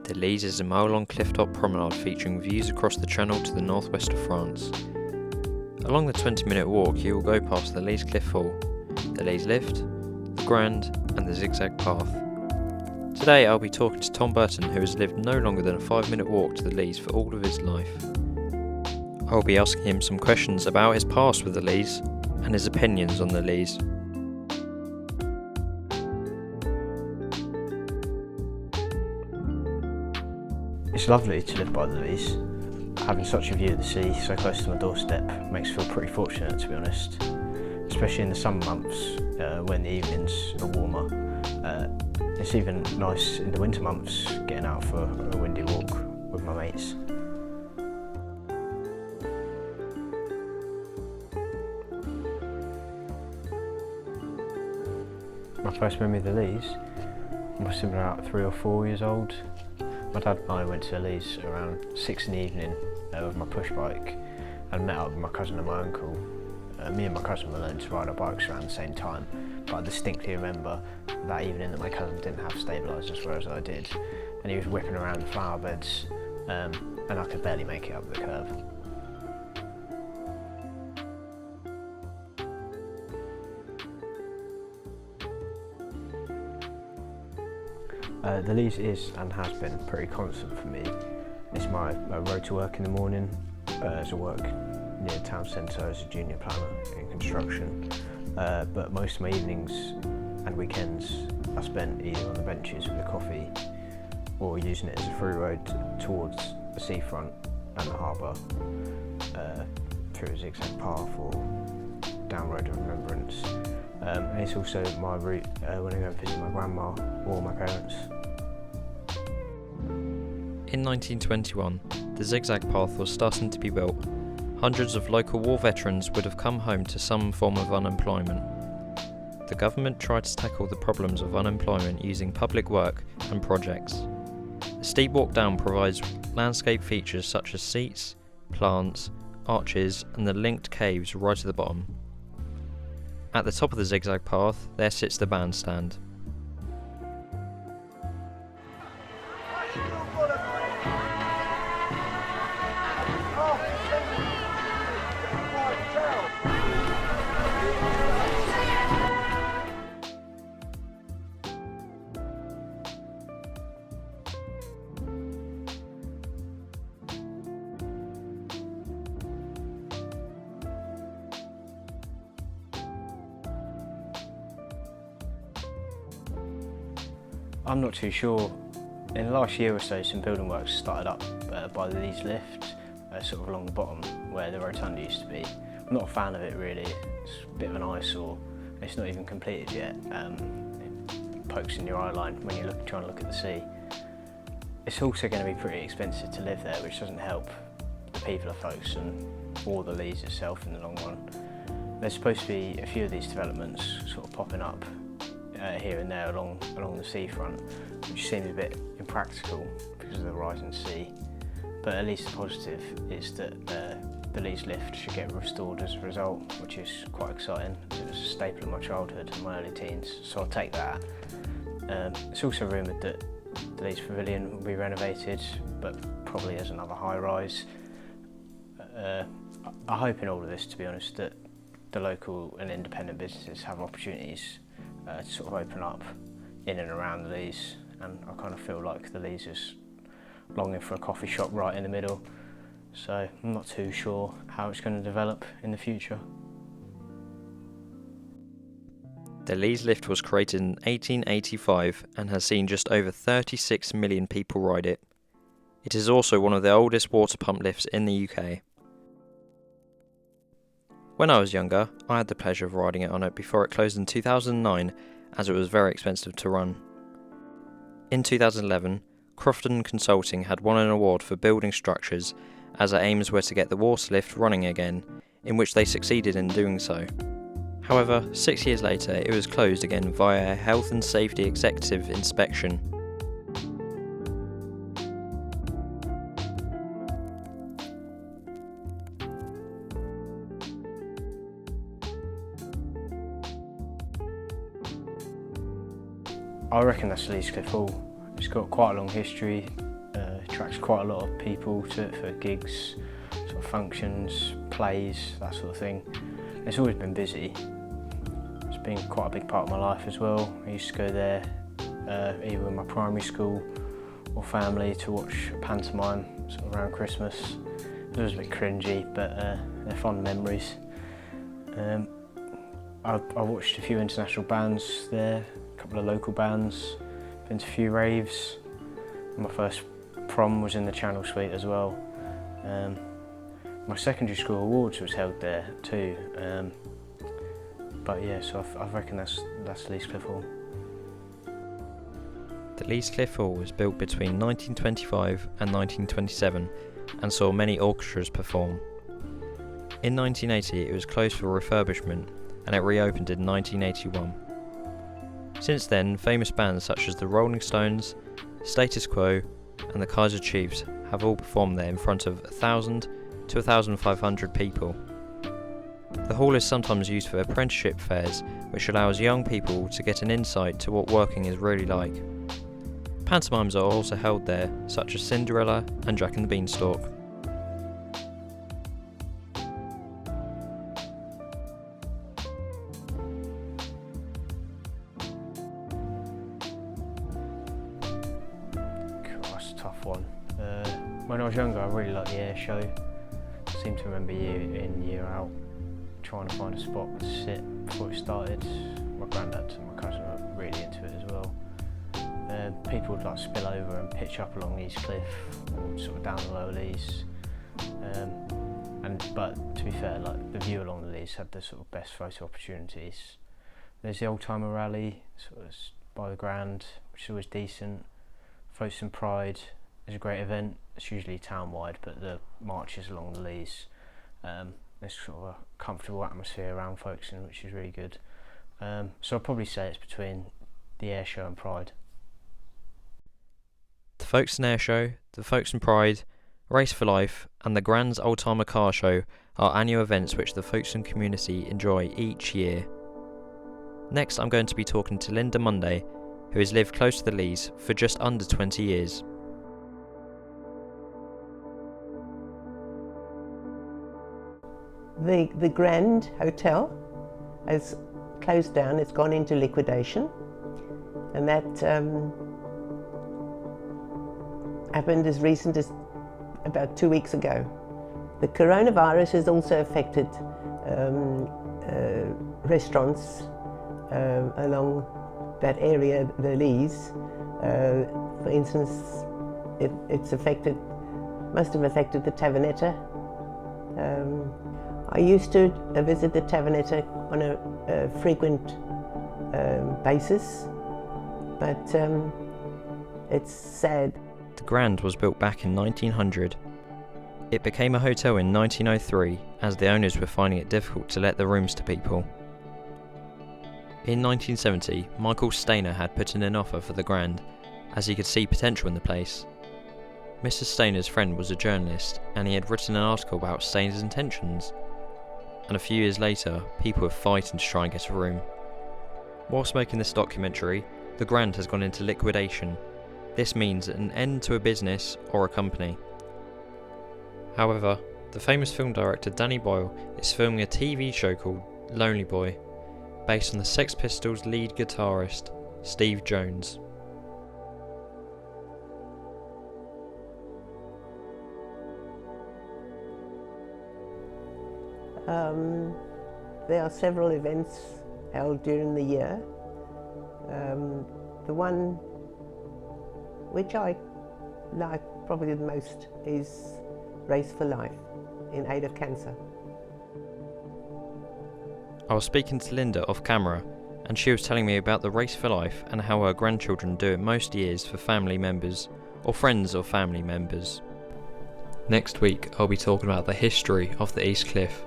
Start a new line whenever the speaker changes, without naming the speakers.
The Leas is a mile-long cliff-top promenade featuring views across the Channel to the northwest of France. Along the 20-minute walk you will go past the Leas Cliff Fall, the Leas Lift, the Grand and the Zigzag Path. Today I'll be talking to Tom Burton, who has lived no longer than a 5-minute walk to the Leas for all of his life. I'll be asking him some questions about his past with the Leas and his opinions on the Leas.
It's lovely to live by the Leas. Having such a view of the sea so close to my doorstep makes me feel pretty fortunate, to be honest. Especially in the summer months when the evenings are warmer. It's even nice in the winter months getting out for a windy walk with my mates. My first memory of the Leas must have been about 3 or 4 years old. My dad and I went to Leas around 6 in the evening with my push bike and met up with my cousin and my uncle. Me and my cousin were learning to ride our bikes around the same time, but I distinctly remember that evening that my cousin didn't have stabilisers, whereas I did, and he was whipping around the flower beds and I could barely make it up the curve. The Leas is and has been pretty constant for me. It's my road to work in the morning, as I work near the town centre as a junior planner in construction, but most of my evenings and weekends are spent either on the benches with a coffee or using it as a through road towards the seafront and the harbour, through a zigzag path or down Road of Remembrance. And it's also my route when I go and visit my grandma or my parents.
In 1921, the Zigzag Path was starting to be built. Hundreds of local war veterans would have come home to some form of unemployment. The government tried to tackle the problems of unemployment using public work and projects. The steep walk down provides landscape features such as seats, plants, arches and the linked caves right at the bottom. At the top of the Zigzag Path, there sits the bandstand.
I'm not too sure. In the last year or so, some building works started up by the Leas Lift, sort of along the bottom where the rotunda used to be. I'm not a fan of it really. It's a bit of an eyesore. It's not even completed yet. It pokes in your eye line when you're trying to look at the sea. It's also going to be pretty expensive to live there, which doesn't help the people of Folkestone or the Leas itself in the long run. There's supposed to be a few of these developments sort of popping up here and there along the seafront, which seems a bit impractical because of the rising sea. But at least the positive is that the Leas Lift should get restored as a result, which is quite exciting. It was a staple of my childhood and my early teens, so I'll take that. It's also rumoured that the Leas Pavilion will be renovated, but probably as another high-rise. I hope in all of this, to be honest, that the local and independent businesses have opportunities to sort of open up in and around the Leas, and I kind of feel like the Leas is longing for a coffee shop right in the middle, so I'm not too sure how it's going to develop in the future.
The Leas Lift was created in 1885 and has seen just over 36 million people ride it. It is also one of the oldest water pump lifts in the UK. When I was younger, I had the pleasure of riding it on it before it closed in 2009, as it was very expensive to run. In 2011, Crofton Consulting had won an award for building structures, as our aims were to get the water lift running again, in which they succeeded in doing so. However, 6 years later, it was closed again via a health and safety executive inspection.
I reckon that's Leas Cliff Hall. It's got quite a long history. attracts quite a lot of people to it for gigs, sort of functions, plays, that sort of thing. It's always been busy. It's been quite a big part of my life as well. I used to go there either in my primary school or family to watch a pantomime sort of around Christmas. It was a bit cringy, but they're fond memories. I watched a few international bands there, a couple of local bands, been to a few raves. My first prom was in the Channel Suite as well. My secondary school awards was held there too. But yeah, so I reckon that's Leas Cliff Hall.
The Leas Cliff Hall was built between 1925 and 1927 and saw many orchestras perform. In 1980 it was closed for refurbishment and it reopened in 1981. Since then, famous bands such as the Rolling Stones, Status Quo and the Kaiser Chiefs have all performed there in front of 1,000 to 1,500 people. The hall is sometimes used for apprenticeship fairs, which allows young people to get an insight to what working is really like. Pantomimes are also held there, such as Cinderella and Jack and the Beanstalk.
That's a tough one. When I was younger, I really liked the air show. I seem to remember year in, year out, trying to find a spot to sit before it started. My granddad and my cousin were really into it as well. People would like spill over and pitch up along Leas Cliff or sort of down the lower Leas. But to be fair, like the view along the Leas had the sort of best photo opportunities. There's the Old Timer Rally, sort of by the Grand, which is always decent. Floats and Pride is a great event. It's usually town-wide, but the marches along the Leas, there's sort of a comfortable atmosphere around Folkestone, which is really good. So I'd probably say it's between the air show and Pride.
The Folkestone Air Show, the Folkestone Pride, Race for Life and the Grand's Oldtimer Car Show are annual events which the Folkestone community enjoy each year. Next I'm going to be talking to Linda Monday, who has lived close to the Leas for just under 20 years.
The Grand Hotel has closed down, it's gone into liquidation, and that happened as recent as about 2 weeks ago. The coronavirus has also affected restaurants along that area, the Leas. For instance, must have affected the Tavernetta. I used to visit the Tavernetta on a frequent basis, but it's sad.
The Grand was built back in 1900. It became a hotel in 1903 as the owners were finding it difficult to let the rooms to people. In 1970, Michael Stainer had put in an offer for the Grand as he could see potential in the place. Mr. Stainer's friend was a journalist and he had written an article about Stainer's intentions. And a few years later, people were fighting to try and get a room. Whilst making this documentary, the Grand has gone into liquidation. This means an end to a business or a company. However, the famous film director Danny Boyle is filming a TV show called Lonely Boy, based on the Sex Pistols lead guitarist Steve Jones.
There are several events held during the year. The one which I like probably the most is Race for Life in aid of cancer.
I was speaking to Linda off camera and she was telling me about the Race for Life and how her grandchildren do it most years for family members or friends of family members. Next week I'll be talking about the history of the East Cliff